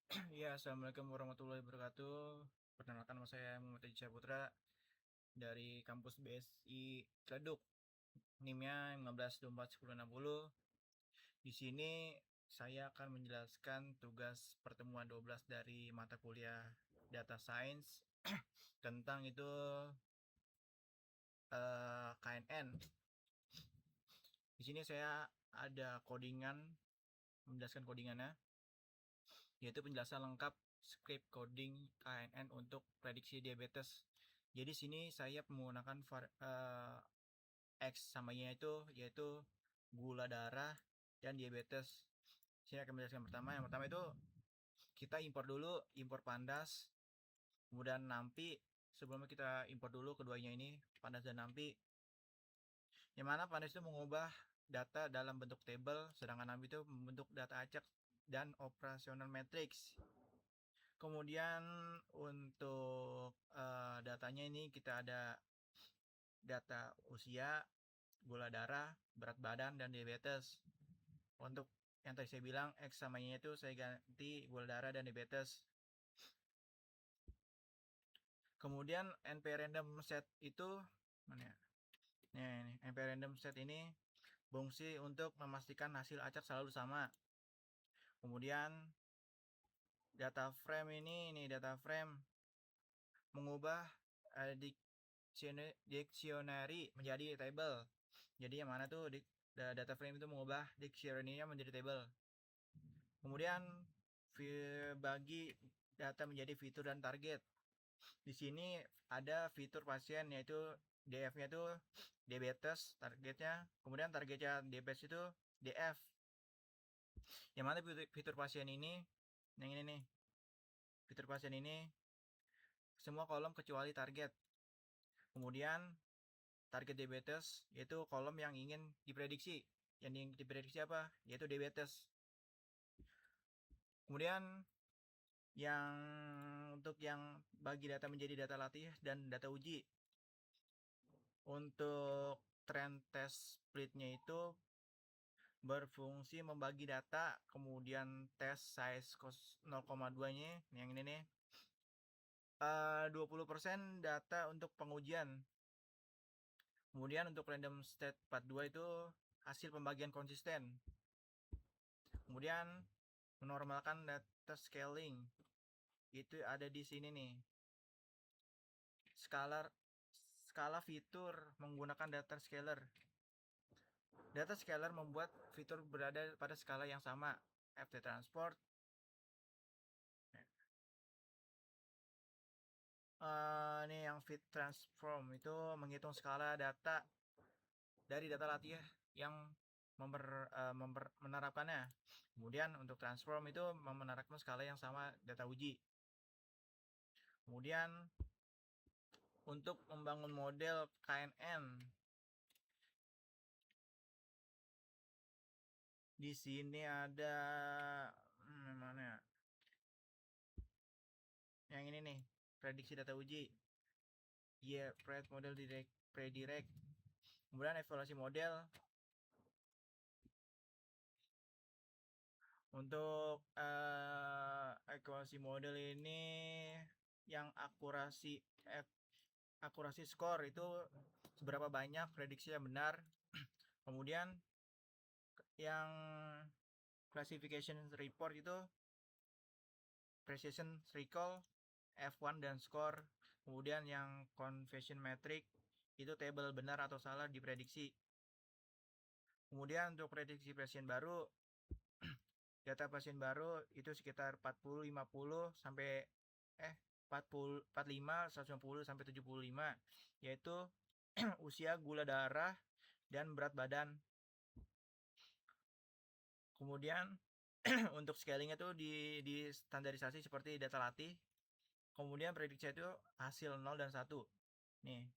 Ya, assalamualaikum warahmatullahi wabarakatuh. Perkenalkan, nama saya Muhammad Edi Putra dari kampus BSI Ciledug. NIM-nya 15241060. Di sini saya akan menjelaskan tugas pertemuan 12 dari mata kuliah Data Science tentang itu KNN. Di sini saya ada codingan, menjelaskan codingannya, yaitu penjelasan lengkap script coding KNN untuk prediksi diabetes. Jadi sini saya menggunakan X sama Y itu yaitu gula darah dan diabetes. Saya akan menjelaskan pertama. Yang pertama itu kita impor dulu, impor pandas, kemudian nampi. Sebelumnya kita impor dulu keduanya ini, pandas dan nampi. Yang mana pandas itu mengubah data dalam bentuk table, sedangkan nampi itu membentuk data acak dan operasional matrix. Kemudian untuk datanya ini kita ada data usia, gula darah, berat badan, dan diabetes. Untuk yang tadi saya bilang X sama Y itu saya ganti gula darah dan diabetes. Kemudian NP random set itu mana ya? Ini NP random set ini fungsi untuk memastikan hasil acak selalu sama. Kemudian data frame ini data frame mengubah dictionary menjadi table. Jadi yang mana tuh data frame itu mengubah dictionary-nya menjadi table. Kemudian bagi data menjadi fitur dan target. Di sini ada fitur pasien yaitu DF-nya itu diabetes targetnya. Kemudian targetnya diabetes itu DF. Yang mana fitur pasien ini, yang ini nih, fitur pasien ini semua kolom kecuali target. Kemudian target diabetes yaitu kolom yang ingin diprediksi. Yang ingin diprediksi apa? Yaitu diabetes. Kemudian yang untuk yang bagi data menjadi data latih dan data uji. Untuk trend test splitnya itu berfungsi membagi data, kemudian test size 0,2 nya yang ini nih 20% data untuk pengujian. Kemudian untuk random state 42 itu hasil pembagian konsisten. Kemudian menormalkan data scaling itu ada di sini nih. Skala fitur menggunakan data scaler. Data scaler membuat fitur berada pada skala yang sama. FT transport. Ini yang fit transform itu menghitung skala data dari data latih yang menerapkannya. Kemudian untuk transform itu menerapkan skala yang sama data uji. Kemudian untuk membangun model KNN, di sini ada mana ya? Yang ini nih, prediksi data uji. Yeah, pred model predirect. Kemudian evaluasi model. Untuk evaluasi model ini yang akurasi skor itu seberapa banyak prediksi yang benar. Kemudian yang classification report itu precision recall, F1 dan score. Kemudian yang confession metric itu table benar atau salah diprediksi. Kemudian untuk prediksi pasien baru, data pasien baru itu sekitar 40 50 sampai 40 45 150 sampai 75, yaitu usia, gula darah, dan berat badan. Kemudian untuk scalingnya tuh di standarisasi seperti data latih. Kemudian prediksi itu hasil 0 dan 1. Nih.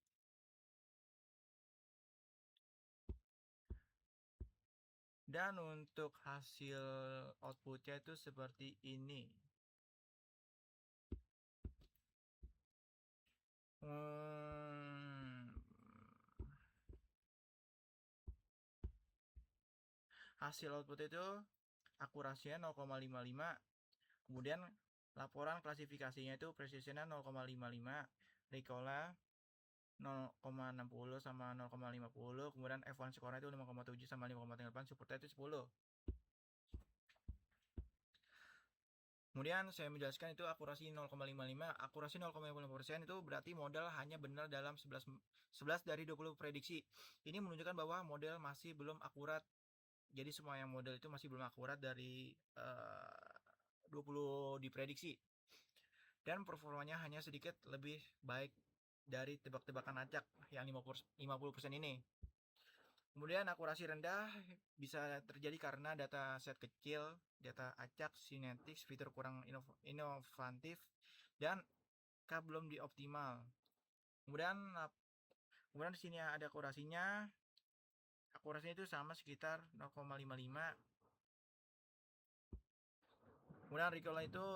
Dan untuk hasil outputnya itu seperti ini. Hasil output itu akurasinya 0,55, Kemudian laporan klasifikasinya itu precisionnya 0,55, Ricola 0,60 sama 0,50, kemudian F1 score itu 5,7 sama 5,8, supportnya itu 10. Kemudian saya menjelaskan itu akurasi 0,55. Akurasi 0,55% itu berarti model hanya benar dalam 11 dari 20 prediksi. Ini menunjukkan bahwa model masih belum akurat. Jadi semua yang model itu masih belum akurat dari 20 diprediksi. Dan performanya hanya sedikit lebih baik dari tebak-tebakan acak yang 50% ini. Kemudian akurasi rendah bisa terjadi karena data set kecil, data acak, sinetics, fitur kurang inovatif, dan K belum dioptimal. Kemudian di sini ada akurasinya. Akurasinya itu sama sekitar 0,55. Kemudian recall itu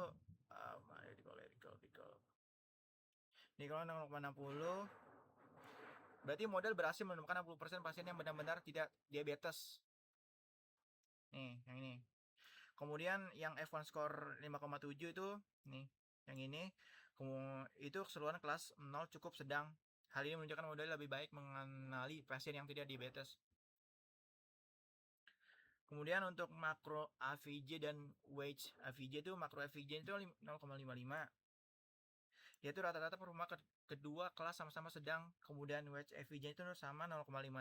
recall 0,60. Berarti model berhasil menemukan 60% pasien yang benar-benar tidak diabetes. Nih, yang ini. Kemudian yang F1 score 5,7 itu nih, yang ini itu keseluruhan kelas 0 cukup sedang. Hal ini menunjukkan model lebih baik mengenali pasien yang tidak diabetes. Kemudian untuk makro AVJ dan weight AVJ itu, makro AVJ itu 0,55. Yaitu rata-rata performa kedua kelas sama-sama sedang. Kemudian weight AVJ itu sama 0,55.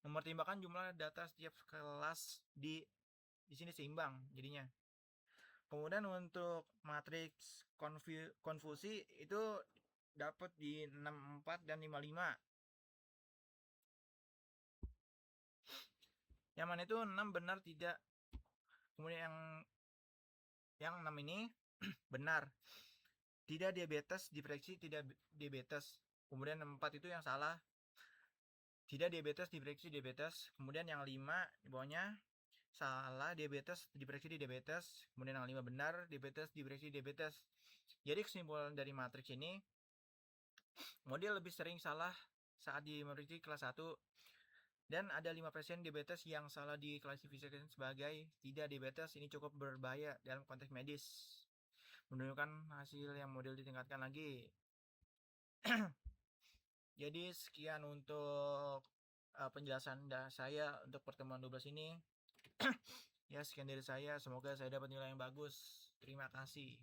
Mempertimbangkan jumlah data setiap kelas di sini seimbang jadinya. Kemudian untuk matriks konfusi itu dapat di 64 dan 55. Yang mana itu 6 benar tidak. Kemudian yang 6 ini benar. Tidak diabetes, diprediksi tidak diabetes. Kemudian 4 itu yang salah. Tidak diabetes, diprediksi diabetes. Kemudian yang 5 di bawahnya salah, diabetes, diprediksi diabetes. Kemudian yang 5 benar, diabetes, diprediksi diabetes. Jadi kesimpulan dari matriks ini, model lebih sering salah saat diprediksi kelas 1. Dan ada 5% diabetes yang salah diklasifikasikan sebagai tidak diabetes. Ini cukup berbahaya dalam konteks medis. Menunjukkan hasil yang model ditingkatkan lagi. Jadi sekian untuk penjelasan saya untuk pertemuan 12 ini. Ya, sekian dari saya. Semoga saya dapat nilai yang bagus. Terima kasih.